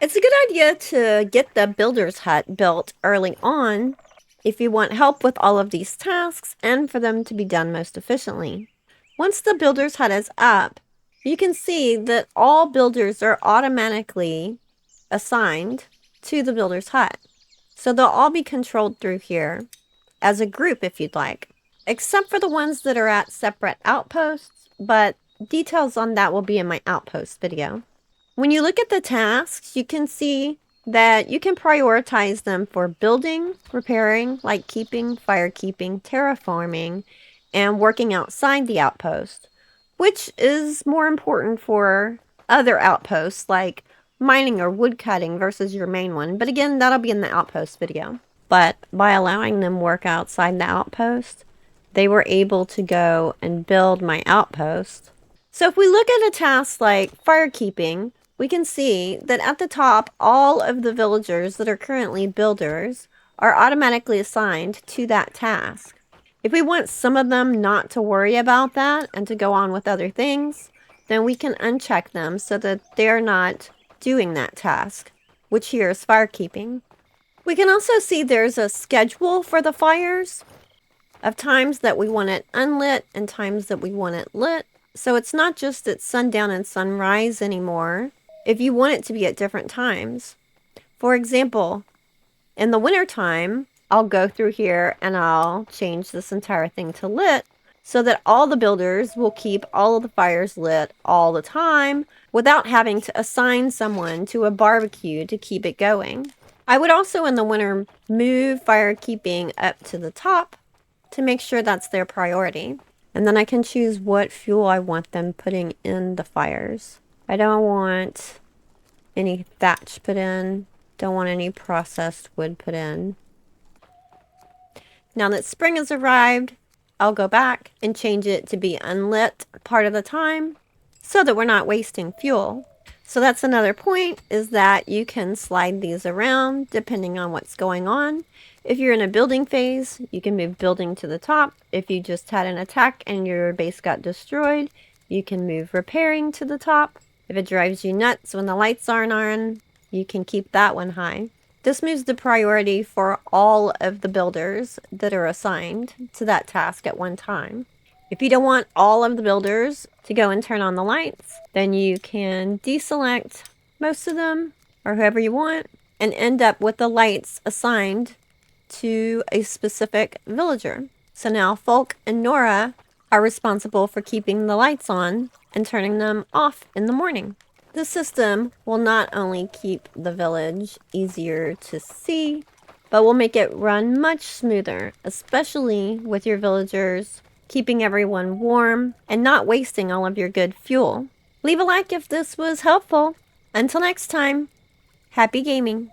It's a good idea to get the builder's hut built early on if you want help with all of these tasks and for them to be done most efficiently. Once the builder's hut is up, you can see that all builders are automatically assigned to the builder's hut. So they'll all be controlled through here as a group if you'd like, except for the ones that are at separate outposts, but details on that will be in my outpost video. When you look at the tasks, you can see that you can prioritize them for building, repairing, like keeping, fire keeping, terraforming, and working outside the outpost, which is more important for other outposts like mining or woodcutting versus your main one. But again, that'll be in the outpost video. But by allowing them work outside the outpost, they were able to go and build my outpost. So if we look at a task like firekeeping, we can see that at the top, all of the villagers that are currently builders are automatically assigned to that task. If we want some of them not to worry about that and to go on with other things, then we can uncheck them so that they're not doing that task, which here is firekeeping. We can also see there's a schedule for the fires of times that we want it unlit and times that we want it lit. So it's not just at sundown and sunrise anymore if you want it to be at different times. For example, in the wintertime, I'll go through here and I'll change this entire thing to lit so that all the builders will keep all of the fires lit all the time without having to assign someone to a barbecue to keep it going. I would also in the winter move firekeeping up to the top to make sure that's their priority. And then I can choose what fuel I want them putting in the fires. I don't want any thatch put in. Don't want any processed wood put in. Now that spring has arrived, I'll go back and change it to be unlit part of the time so that we're not wasting fuel. So that's another point, is that you can slide these around depending on what's going on. If you're in a building phase, you can move building to the top. If you just had an attack and your base got destroyed, you can move repairing to the top. If it drives you nuts when the lights aren't on, you can keep that one high. This moves the priority for all of the builders that are assigned to that task at one time. If you don't want all of the builders to go and turn on the lights, then you can deselect most of them or whoever you want and end up with the lights assigned to a specific villager. So now Folk and Nora are responsible for keeping the lights on and turning them off in the morning. This system will not only keep the village easier to see, but will make it run much smoother, especially with your villagers, keeping everyone warm and not wasting all of your good fuel. Leave a like if this was helpful. Until next time, happy gaming.